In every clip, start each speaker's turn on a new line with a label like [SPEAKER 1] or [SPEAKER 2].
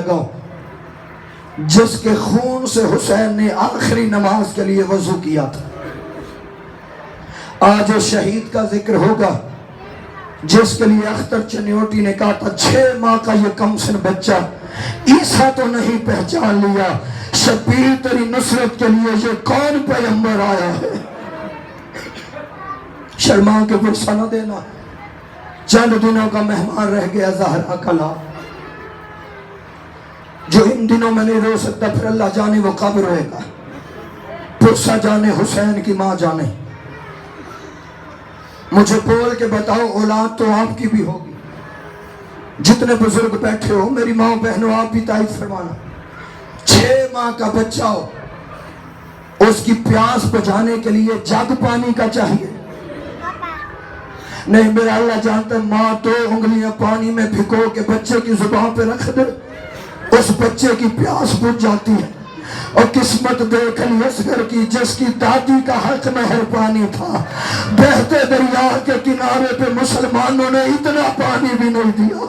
[SPEAKER 1] لگا جس کے خون سے حسین نے آخری نماز کے لیے وضو کیا تھا۔ آج اس شہید کا ذکر ہوگا جس کے لیے اختر چنیوٹی نے کہا تھا 6 ماہ کا یہ کم سن بچہ عیسیٰ تو نہیں پہچان لیا، شبیر تیری نصرت کے لیے یہ کون پیغمبر آیا ہے۔ شرما کے ورثہ نہ دینا، چند دنوں کا مہمان رہ گیا زہرا کا لال، جو ان دنوں میں نہیں رو سکتا، پھر اللہ جانے وہ کب روئے گا۔ پرسا جانے حسین کی ماں جانے۔ مجھے بول کے بتاؤ اولاد تو آپ کی بھی ہوگی، جتنے بزرگ بیٹھے ہو میری ماں بہنوں آپ بھی تائید فرمانا، 6 ماہ کا بچہ ہو، اس کی پیاس بجھانے کے لیے جگ پانی کا چاہیے؟ نہیں، میرا اللہ جانتا ہے ماں 2 انگلیاں پانی میں بھگو کے بچے کی زبان پہ رکھ دے، اس بچے کی پیاس بجھ جاتی ہے۔ اور قسمت دیکھ لی اصغر کی جس کی دادی کا حق مہر پانی تھا، بہتے دریا کے کنارے پہ مسلمانوں نے اتنا پانی بھی نہیں دیا۔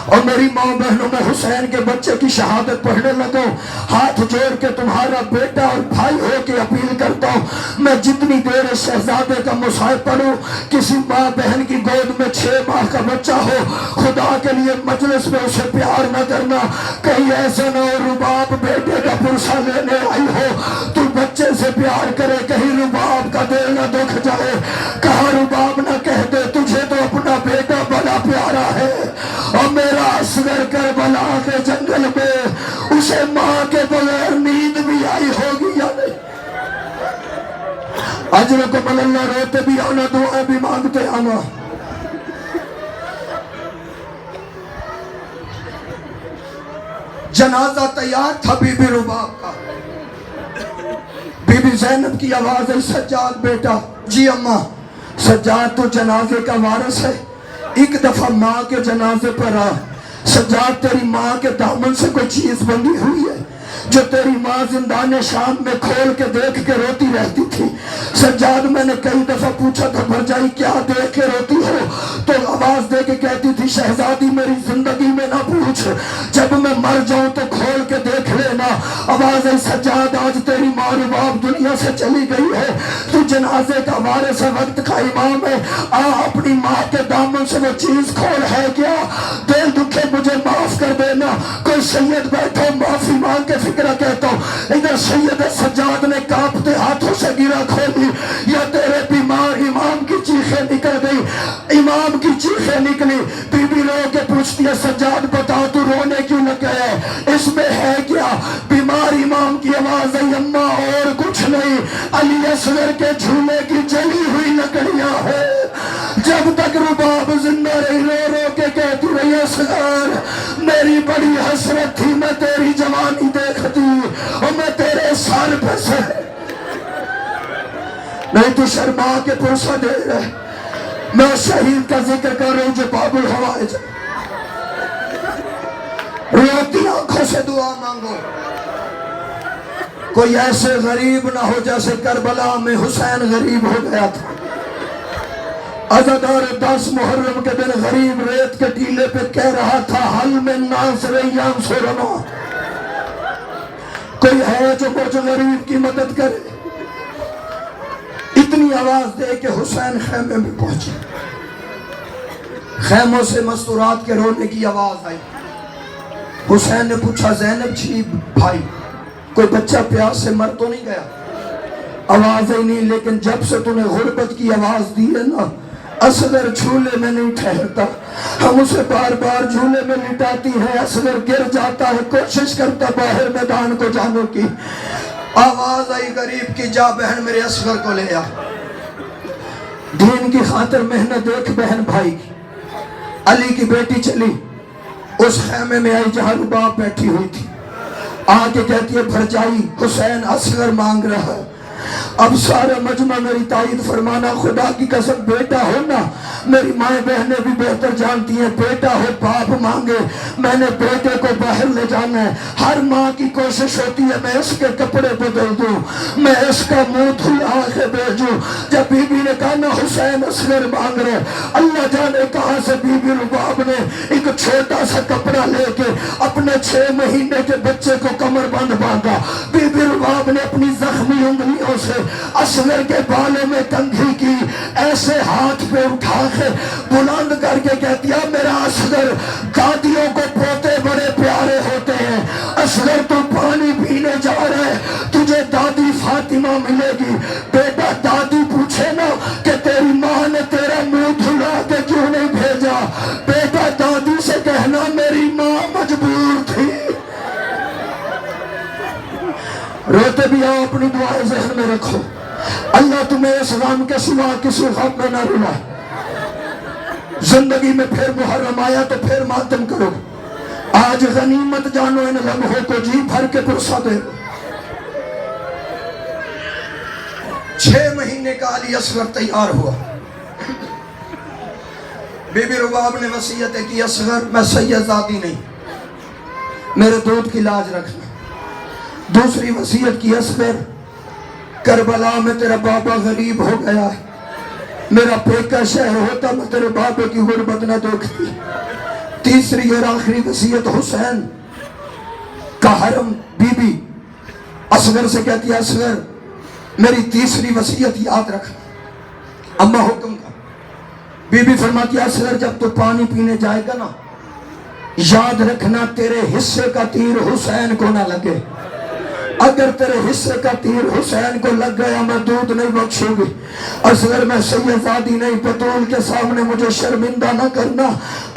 [SPEAKER 1] اور میری ماں بہنوں میں حسین کے بچے کی شہادت پڑھنے لگا، ہاتھ جوڑ کے تمہارا بیٹا اور بھائی ہو کے اپیل کرتا ہوں، میں جتنی دیر اس شہزادے کا مصائب پڑھوں، کسی ماں بہن کی گود میں 6 ماہ کا بچہ ہو، خدا کے لیے مجلس میں اسے پیار نہ کرنا، کہیں ایسا نہ ہو رباب بیٹے کا پرسہ لینے آئی ہو تو بچے سے پیار کرے، کہیں رباب کا دل نہ دکھ جائے، کہا رباب نہ کہہ دے تجھے تو اپنا بیٹا بڑا پیارا ہے، اور میرا اصغر کربلا کے جنگل میں اسے ماں کے بغیر نیند بھی آئی ہوگی یا نہیں۔ اجرکم اللہ، روتے بھی آنا، دعائیں بھی مانگتے آنا۔ جنازہ تیار تھا بی بی رباب کا، بی بی زینب کی آواز ہے سجاد بیٹا، جی اماں، سجاد تو جنازے کا وارث ہے، ایک دفعہ ماں کے جنازے پر آ، سجاد تیری ماں کے دامن سے کوئی چیز بندھی ہوئی ہے جو تیری ماں زندان شام میں کھول کے دیکھ کے روتی رہتی تھی۔ سجاد میں نے کئی دفعہ پوچھا تھا بھرجائی کیا دیکھ کے روتی ہو، تو آواز دے کے کہتی تھی شہزادی میری زندگی میں نہ پوچھ، جب میں مر جاؤں تو کھول کے دیکھ لینا۔ آواز ہے سجاد آج تیری ماں رباب دنیا سے چلی گئی ہے، تو جنازے کا وارث ہے، وقت کا امام ہے، آ اپنی ماں کے دامن سے وہ چیز کھول، ہے کیا؟ دل دکھے مجھے معاف کر دینا۔ کوئی سید بیٹھو معافی مانگ کے فکرہ کہتا ہوں، ادھر سید سجاد نے کانپتے ہاتھوں سے گرا کھولی، یا تیرے بیمار امام کی چیخیں نکل گئی، امام کی چیخیں نکلی، بی بی رو کے پوچھتی ہے سجاد بتا تو رونے کیوں لگا ہے، اس میں ہے کیا؟ بیمار امام کی آواز ہے اماں اور کچھ نہیں، علی اصغر کے جھولے کی جلی ہوئی لکڑیاں ہے۔ جب تک رباب زندہ رہی رو رو کے کہتی رہی اصغر میری بڑی حسرت تھی، میں تیری جوانی دیکھتی اور میں تیرے سر پہ سے، نہیں تو شرما کے پرسہ دے رہے، میں شہید کا ذکر کر رہا ہوں جو باب الحوائج، روتی آنکھوں سے دعا مانگو۔ کوئی ایسے غریب نہ ہو جیسے کربلا میں حسین غریب ہو گیا تھا۔ عزادار 10 محرم کے دن غریب ریت کے ٹیلے پہ کہہ رہا تھا حل من ناصر ینصرنا، کوئی ہے جو مجھ غریب کی مدد کرے؟ اتنی آواز دے کہ حسین خیمے میں پہنچے، خیموں سے مستورات کے رونے کی آواز آئی۔ حسین نے پوچھا زینب جی بھائی کوئی بچہ پیاس سے مر تو نہیں گیا؟ آواز ہی نہیں، لیکن جب سے تو نے غربت کی آواز دی ہے نا، اصغر جھولے میں نہیں ٹھہرتا، ہم اسے بار بار جھولے میں لٹاتی ہیں، اصغر گر جاتا ہے، کوشش کرتا باہر میدان کو جانے کی۔ آواز آئی غریب کی، جا بہن میرے اصغر کو لے آ۔ دین کی خاطر محنت دیکھ بہن بھائی کی، علی کی بیٹی چلی اس خیمے میں آئی جہاں رباب بیٹھی ہوئی تھی، آ کے کہتی ہے بھرجائی حسین اصغر مانگ رہا ہے۔ اب سارا مجمع میری تائید فرمانا، خدا کی قسم بیٹا ہونا، میری مائیں بہنیں بھی بہتر جانتی ہیں، بیٹا ہو باپ مانگے، میں نے بیٹے کو باہر لے جانا ہے، ہر ماں کی کوشش ہوتی ہے میں اس کے کپڑے بدل دوں، میں اس کا منہ دھلا کے بھیجوں۔ جب بی بی نے کہا نا حسین اصغر مانگ رہے، اللہ جانے کہاں سے بی بی رباب نے ایک چھوٹا سا کپڑا لے کے اپنے 6 مہینے کے بچے کو کمر بند باندھا۔ بی بی رباب نے اپنی زخمی انگلیوں سے اصغر کے بالوں میں کنگھی کی، ایسے ہاتھ پہ اٹھا کے بلند کر کے کہتی ہے میرا اصغر، دادیوں کو پوتے بڑے پیارے ہوتے ہیں، اصغر تو پانی پینے جا رہے، تجھے دادی فاطمہ ملے گی۔ بیٹا دادی پوچھے نا کہ تیری ماں نے تیرا منہ دھلا کے کیوں نہیں بھیجا، بیٹا دادی سے کہنا میری ماں مجبور تھی۔ روتے بھی آؤ، اپنی دعائیں ذہن میں رکھو، اللہ تمہیں اس غم کے سوا کسی غم میں نہ رلائے۔ زندگی میں پھر محرم آیا تو پھر ماتم کرو، آج غنیمت جانو ان لمحوں کو، جی بھر کے پرسہ دے۔ 6 مہینے کا علی اصغر تیار ہوا، بی بی رباب نے وصیت کی اصغر میں سید زادی نہیں، میرے دودھ کی لاج رکھنا۔ دوسری وصیت کی اصغر کربلا میں تیرا بابا غریب ہو گیا ہے، میرا پیکا شہر ہوتا میں تیرے بابے کی غربت نہ دیکھتی۔ تیسری اور آخری وصیت حسین کا حرم، بی بی اصغر سے کہتی ہے اصغر میری تیسری وصیت یاد رکھنا، اما حکم کا۔ بی بی فرماتی ہے اصغر جب تو پانی پینے جائے گا نا، یاد رکھنا تیرے حصے کا تیر حسین کو نہ لگے، اگر تیرے حصے کا تیر حسین کو لگ گیا میں دودھ نہیں بخشوں گی۔ اصغر میں سید زادی نہیں، بطول کے سامنے مجھے شرمندہ نہ کرنا۔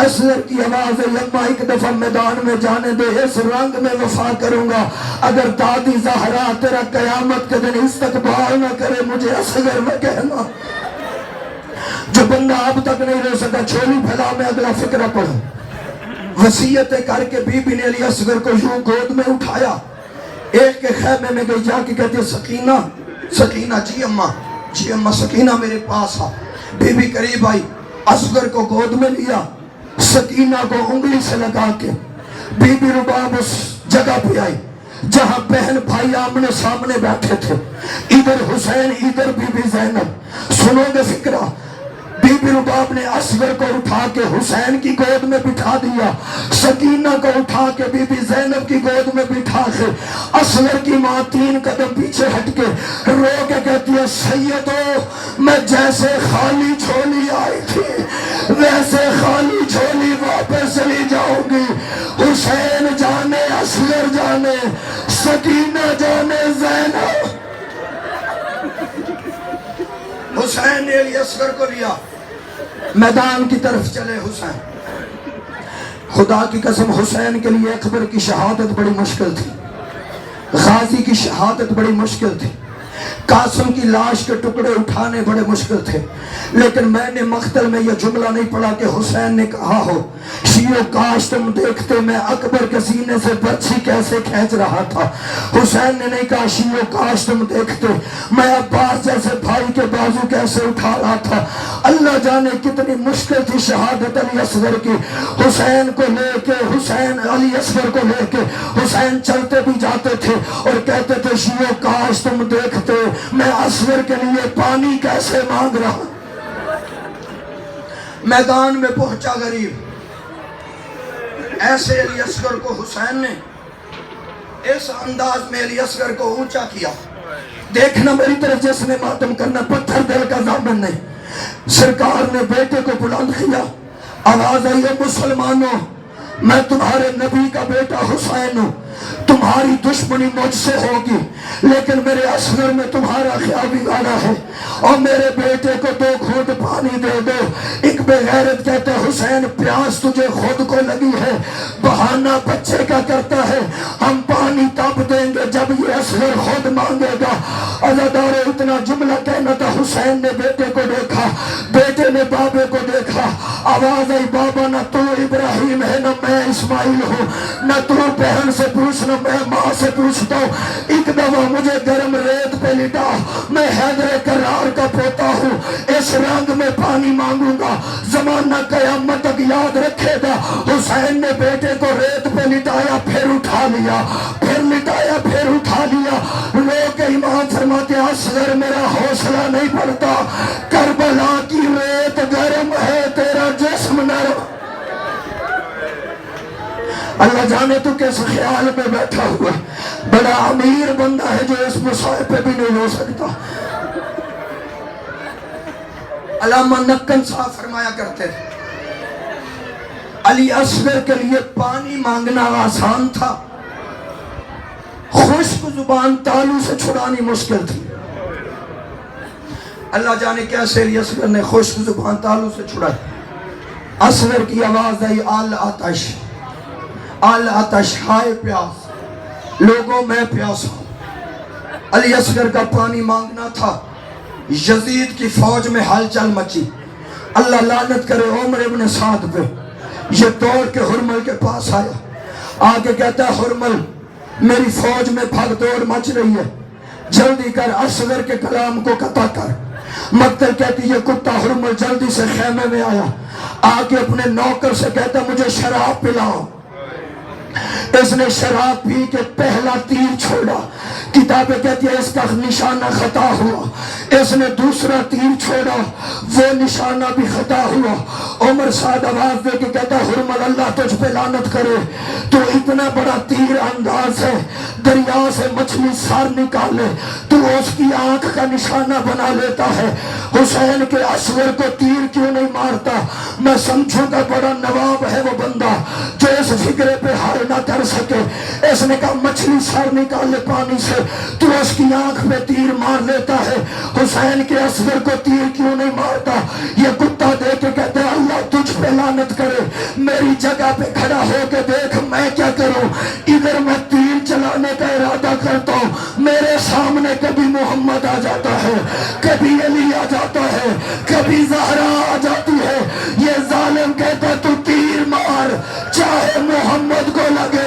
[SPEAKER 1] اصغر کی آواز ہے یما ایک دفعہ میدان میں جانے دے، اس رنگ میں وفا کروں گا، اگر دادی زہرا تیرا قیامت کے دن استقبال نہ کرے مجھے اصغر میں کہنا۔ جو بندہ اب تک نہیں رہ سکا چھولی پھیلا میں اگلا فکرہ پڑھو۔ وصیتیں کر کے بی بی نے علی اصغر کو یوں گود میں اٹھایا، ایک کے خیمے میں گئی، جا کے کہتی ہے سکینہ سکینہ، جی اماں سکینہ میرے پاس آ۔ بی بی قریب آئی، اصغر کو گود میں لیا، سکینہ کو انگلی سے لگا کے بی بی رباب اس جگہ پہ آئی جہاں بہن بھائی آمنے سامنے بیٹھے تھے، ادھر حسین ادھر بی بی زینب۔ سنو گے فکرہ، بی بی رباب نے اصغر کو اٹھا کے حسین کی گود میں بٹھا دیا، سکینہ کو اٹھا کے بی بی زینب کی گود میں بٹھا کے اصغر کی ماں 3 قدم پیچھے ہٹ کے رو کے کہتی ہے سیدو میں جیسے خالی جھولی آئی تھی ویسے خالی جھولی واپس چلی جاؤں گی، حسین جانے اصغر جانے سکینہ جانے زینب۔ حسین نے علی اصغر کو لیا، میدان کی طرف چلے حسین۔ خدا کی قسم حسین کے لیے اکبر کی شہادت بڑی مشکل تھی، غازی کی شہادت بڑی مشکل تھی، قاسم کی لاش کے ٹکڑے اٹھانے بڑے مشکل تھے، لیکن میں نے مقتل میں یہ جملہ نہیں پڑھا کہ حسین نے کہا ہو شیعو کاش تم دیکھتے میں اکبر کے سینے سے برچھی کیسے کھینچ رہا تھا۔ حسین نے نہیں کہا شیعو کاش تم دیکھتے میں عباس جیسے بھائی کے بازو کیسے اٹھا رہا تھا۔ اللہ جانے کتنی مشکل تھی شہادت علی اصغر کی۔ حسین کو لے کے حسین علی اصغر کو لے کے حسین چلتے بھی جاتے تھے اور کہتے تھے شیعو کاش تم دیکھتے میں اصغر کے لیے پانی کیسے مانگ رہا۔ میدان میں پہنچا غریب، ایسے علی اصغر کو حسین نے اس انداز میں علی اصغر کو اونچا کیا۔ دیکھنا میری طرف جس نے ماتم کرنا پتھر دل کا ضامن نہیں، سرکار نے بیٹے کو بلند کیا، آواز آئی ہے مسلمانوں میں تمہارے نبی کا بیٹا حسین ہوں، تمہاری دشمنی مجھ سے ہوگی لیکن میرے اصغر میں تمہارا خیال بگاڑا ہے اور میرے بیٹے کو 2 گھونٹ پانی دے دو۔ ایک بے غیرت کہتا ہے حسین پیاس تجھے خود کو لگی ہے، بہانہ بچے کا کرتا ہے، ہم پانی تب دیں گے جب یہ اصغر خود مانگے گا۔ عزادارے اتنا جملہ کہنا تھا، حسین نے بیٹے کو دیکھا، بیٹے نے بابے کو دیکھا، آواز آئی بابا نہ تو ابراہیم ہے نہ میں اسماعیل ہوں، نہ تو بہن سے پوچھنا میں ہے ماں سے پوچھتا ہوں ایک دفعہ مجھے گرم ریت پہ لٹا، میں حیدر کرار کا پوتا ہوں، اس رنگ میں پانی مانگوں گا، زمانہ قیامت تک یاد رکھے گا۔ حسین نے بیٹے کو ریت پہ لٹایا پھر اٹھا لیا، پھر لٹایا پھر اٹھا لیا۔ لوگ امام فرماتے اصغر میرا حوصلہ نہیں پڑتا، کربلا کی ریت گرم ہے تیرا جسم نرم۔ اللہ جانے تو کس خیال میں بیٹھا ہوا، بڑا امیر بندہ ہے جو اس مصائب پہ بھی نہیں ہو سکتا۔ علامہ نکن صاحب فرمایا کرتے تھے علی اصغر کے لیے پانی مانگنا آسان تھا، خشک زبان تالو سے چھڑانی مشکل تھی۔ اللہ جانے کیسے علی اصغر نے خشک زبان تالو سے چھڑائی۔ اصغر کی آواز آئی العطش العطش، ہائے پیاس، لوگوں میں پیاس ہوں۔ علی اصغر کا پانی مانگنا تھا، یزید کی فوج میں ہلچل مچی، اللہ لعنت کرے عمر ابن سعد پہ، یہ دوڑ کے ہرمل کے پاس آیا، آگے کہتا ہے ہرمل میری فوج میں بھگ دوڑ مچ رہی ہے، جلدی کر اصغر کے کلام کو قطع کر۔ مقتل کہتی یہ کتا ہرمل جلدی سے خیمے میں آیا، آگے اپنے نوکر سے کہتا مجھے شراب پلاؤ۔ اس نے شراب پی کے پہلا تیر چھوڑا، کتابیں کہتی ہے اس کا نشانہ خطا ہوا، اس نے دوسرا تیر چھوڑا، وہ نشانہ بھی خطا ہوا۔ عمر سعد آواز دے کے کہتا ہرمل اللہ تجھ پہ لعنت کرے، تو اتنا بڑا تیر انداز ہے، دریا سے مچھلی سار نکالے تو اس کی آنکھ کا نشانہ بنا لیتا ہے، حسین کے اصغر کو تیر کیوں نہیں مارتا؟ میں سمجھوں گا بڑا نواب ہے وہ بندہ جو اس فکرے پہ حل نہ کر سکے۔ اس نے کہا مچھلی سر نکال لے پانی سے تو اس کی آنکھ میں تیر مار لیتا ہے، حسین کے اصغر کو تیر کیوں نہیں مارتا؟ یہ کتا دے کے کہتے ہیں اللہ تجھ پہ لعنت کرے، میری جگہ پہ کھڑا ہو کے دیکھ میں کیا کروں، ادھر میں تیر چلانے کا ارادہ کرتا ہوں، میرے سامنے کبھی محمد آ جاتا ہے، کبھی علی آ جاتا ہے، کبھی زہرا آ جاتی ہے، یہ ظالم کہتا تو تیر مار، چاہے محمد کو لگے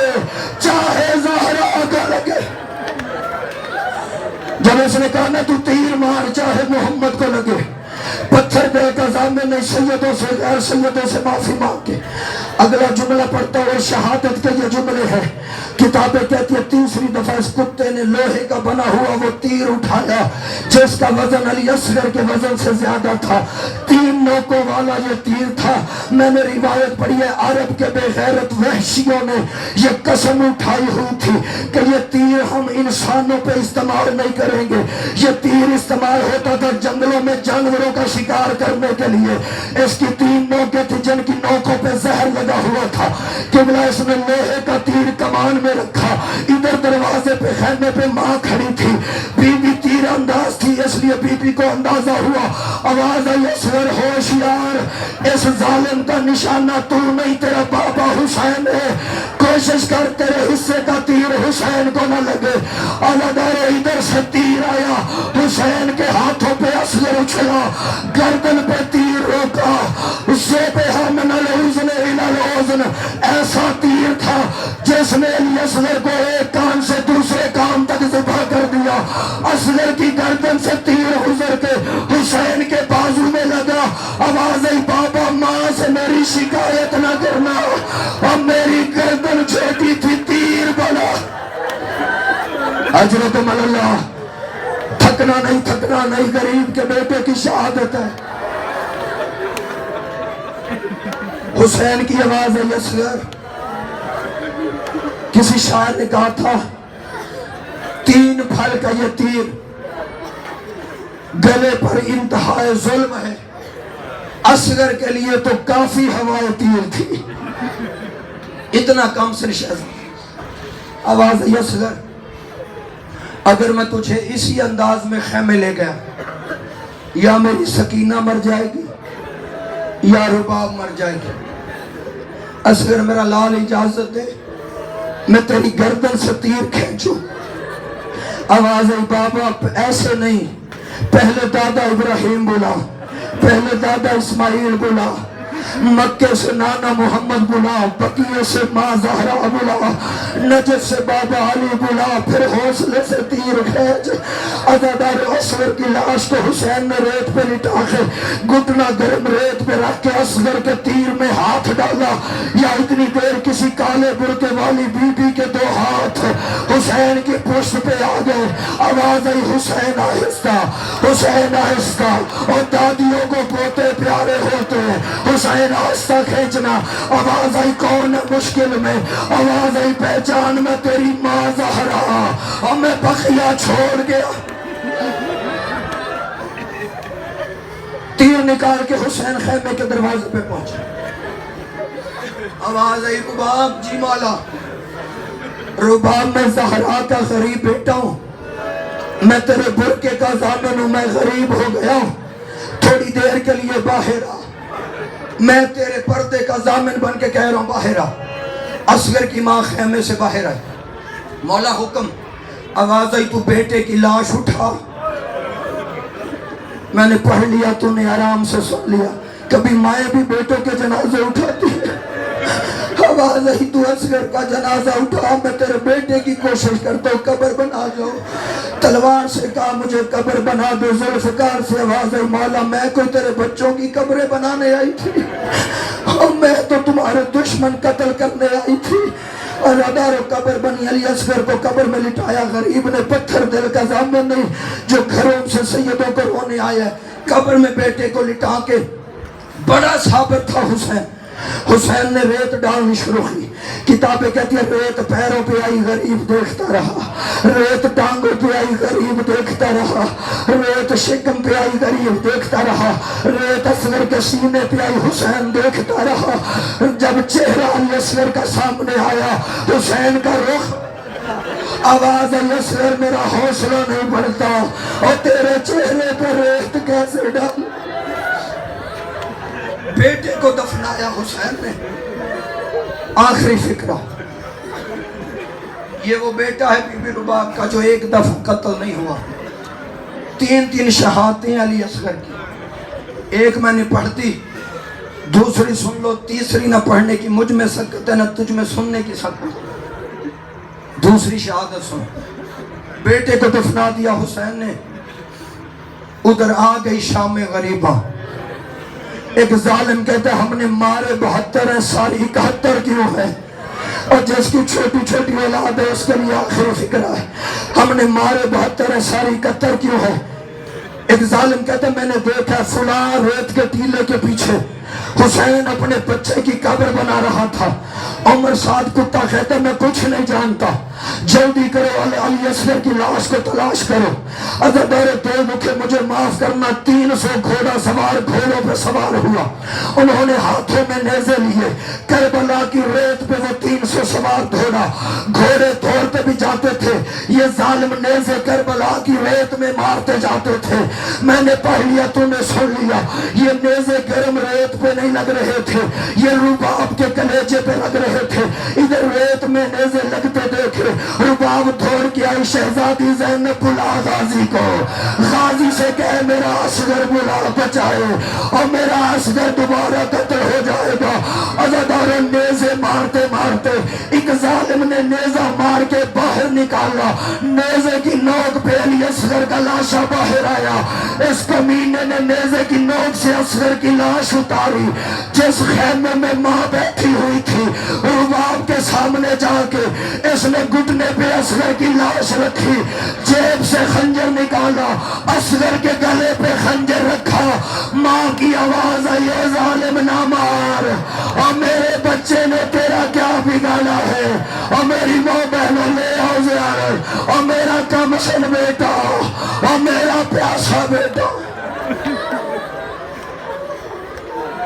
[SPEAKER 1] چاہے زہرا کو لگے۔ جب اس نے کہا نا تو تیر مار چاہے محمد کو لگے، پتھر دے کا ضامن نے سیدوں سے غیر سیدوں سے معافی مانگ کے اگلا جملہ پڑھتا اور شہادت کے یہ جملے ہیں، کتابیں کہتی ہے تیسری دفعہ اس کتے نے لوہے کا بنا ہوا وہ تیر اٹھایا جس کا وزن علی اصغر کے وزن سے زیادہ تھا، 3 نوکوں والا یہ تیر تھا۔ میں نے روایت پڑھی ہے عرب کے بے غیرت وحشیوں نے یہ قسم اٹھائی ہوئی تھی کہ یہ تیر ہم انسانوں پہ استعمال نہیں کریں گے، یہ تیر استعمال ہوتا تھا جنگلوں میں جانوروں کا شکار کرنے کے لیے۔ اس کی 3 نوکیں تھی جن کی نوکوں پہ زہر لگا ہوا تھا، قبلہ اس نے لوہے کا تیر کمان میں رکھا، ادھر دروازے پہ خیمے پہ ماں کھڑی تھی، بی بی تیر انداز تھی اس لیے بی بی کو اندازہ ہوا، آواز آئی اصغر ہوشیار، اس ظالم کا نشانہ تو نہیں تیرا بابا حسین ہے، کوشش کر تیرے حصے کا تیر حسین کو نہ لگے۔ اعلیٰ ادھر سے تیر آیا، حسین کے ہاتھوں پہ اصغر اچھلا، گردن پہ تیر روکا، زیبہا من العزن الى العزن، ایسا تیر تھا جس نے علی اصغر کو ایک کان سے دوسرے کان تک ذبح کر دیا۔ اصغر کی گردن سے تیر گزر کے حسین کے بازو میں لگا، آواز آئی بابا ماں سے میری شکایت نہ کرنا، اب میری گردن چھوٹی تھی تیر بنا۔ اجرت من اللہ، تھکنا نہیں غریب کے بیٹے کی شہادت ہے۔ حسین کی آواز ہے اصغر، کسی شاعر نے کہا تھا 3 پھل کا یہ تیر گلے پر انتہائی ظلم ہے، اصغر کے لیے تو کافی ہوائے تیر تھی، اتنا کم سن شہزادہ۔ آواز ہے اصغر، اگر میں تجھے اسی انداز میں خیمے لے گیا یا میری سکینہ مر جائے گی یا رباب مر جائے گی، اصغر میرا لال اجازت دے میں تیری گردن سے تیر کھینچوں۔ آواز ہے بابا ایسے نہیں، پہلے دادا ابراہیم بولا، پہلے دادا اسماعیل بولا، مکے سے نانا محمد بلا، بقیے سے ماں زہرا بلا، نجف سے بابا علی بلا، پھر حوصلے سے تیر کھینچ۔ عزادار اصغر کی لاش کو حسین نے ریت پہ لٹا کے گھٹنا گرم ریت پہ رکھ کے اصغر کے تیر میں ہاتھ ڈالا، یا اتنی دیر کسی کالے برقع والی بی بی کے دو ہاتھ حسین کی پشت پہ آ گئے۔ آواز آئی حسین آہستہ، حسین آہستہ، اور دادیوں کو پوتے پیارے ہوتے ہیں، حسین آہستہ کھینچنا۔ آواز آئی کون ہے مشکل میں، آواز آئی پہچان میں تیری ماں زہرا، اور میں بقیہ چھوڑ گیا۔ تیر نکال کے حسین خیمے کے دروازے پہ پہنچا۔ آواز آئی رباب، جی مولا۔ رباب میں زہرا کا غریب بیٹا ہوں، میں تیرے برقعے کا ضامن ہوں، میں غریب ہو گیا ہوں، تھوڑی دیر کے لیے باہر آ، میں تیرے پردے کا ضامن بن کے کہہ رہا ہوں باہر آ۔ اصغر کی ماں خیمے سے باہر آئی۔ مولا حکم۔ آواز آئی تو بیٹے کی لاش اٹھا۔ میں نے پڑھ لیا، تو نے آرام سے سن لیا، کبھی مائیں بھی بیٹوں کے جنازے اٹھاتی ہیں۔ آواز آئی تو اصغر کا جنازہ اٹھا، میں تیرے بیٹے کی کوشش کرتا ہوں قبر بنا جاؤ۔ تلوار سے کہا مجھے قبر بنا دو۔ ذوالفقار سے آواز آئی مولا میں کوئی تیرے بچوں کی قبریں بنانے آئی تھی، اور میں تو تمہارے دشمن قتل کرنے آئی تھی۔ اور ادارو قبر بنی۔ علی اصغر کو قبر میں لٹایا، غریب نے پتھر دل کا ضامن نہیں جو گھروں سے سیدوں کو رونے آیا ہے، قبر میں بیٹے کو لٹا کے بڑا صابر تھا حسین۔ حسین نے ریت ڈالنی شروع کی۔ کتابیں کہتی ہیں ریت پیروں پہ آئی غریب دیکھتا رہا، ریت ٹانگوں پہ آئی غریب دیکھتا رہا، ریت شکم پہ آئی غریب دیکھتا رہا، ریت اصغر کے سینے پہ آئی حسین دیکھتا رہا۔ جب چہرہ علی اصغر کا سامنے آیا، حسین کا رخ، آواز علی اصغر میرا حوصلہ نہیں بڑھتا، اور تیرے چہرے پہ ریت کیسے ڈال۔ بیٹے کو دفنایا حسین نے۔ آخری فکرہ، یہ وہ بیٹا ہے بی بی رباب کا جو ایک دفعہ قتل نہیں ہوا۔ تین شہادتیں علی اصغر کی، ایک میں نے پڑھ دی، دوسری سن لو، تیسری نہ پڑھنے کی مجھ میں سکت ہے نہ تجھ میں سننے کی سکت۔ دوسری شہادت سن۔ بیٹے کو دفنا دیا حسین نے، ادھر آ گئی شام غریبہ۔ ایک ظالم کہتا ہے ہم نے مارے 72 ہیں، ساری 71 کیوں ہے؟ اور جس کی چھوٹی چھوٹی اولاد ہے اس کے لیے آخری فکرہ ہے، ہم نے مارے 72 ہیں، ساری 71 کیوں ہے؟ ایک ظالم کہتا ہے میں نے دیکھا فلاں ریت کے ٹیلے کے پیچھے حسین اپنے بچے کی قبر بنا رہا تھا۔ عمر سعد کتا کہتا ہے میں کچھ نہیں جانتا، جلدی کرو علی اصغر کی لاش کو تلاش کرو۔ عزادار دو مکھے مجھے معاف کرنا، 300 گھوڑا سوار گھوڑوں پہ سوار ہوا، انہوں نے ہاتھوں میں نیزے لیے، کربلا کی ریت پہ وہ 300 سوار گھوڑے دوڑتے بھی جاتے تھے، یہ ظالم نیزے کربلا کی ریت میں مارتے جاتے تھے۔ میں نے پڑھ لیا، تو نے سن لیا، یہ نیزے گرم ریت پہ نہیں لگ رہے تھے، یہ رباب کے کلیجے پہ لگ رہے تھے۔ ادھر ریت میں نیزے لگتے دیکھے، رباب دوڑ کے آئی، شہزادی زینب بلا غازی کو، غازی سے کہے میرا اصغر بلا بچائے، اور میرا اصغر دوبارہ قتل ہو جائے گا۔ عزاداروں نیزے مارتے مارتے ایک ظالم نے نیزہ مار کے باہر نکالا، نیزے کی نوک پہ علی اصغر کا لاشا باہر آیا۔ اس کمینے نے نیزے کی نوک سے اصغر کی لاش اتاری، جس خیمے میں ماں بیٹھی ہوئی تھی رباب کے سامنے جا کے اس نے گھٹنے پہ اصغر کی لاش رکھی، جیب سے خنجر نکالا، اصغر کے گلے پہ خنجر رکھا۔ ماں کی آواز آئی اے ظالم نہ مار، اور میرے بچے نے تیرا کیا بگاڑا ہے، اور میری ماں بہنوں لے آؤ زیارت، اور میرا کمسن بیٹا، اور میرا پیاسا بیٹا۔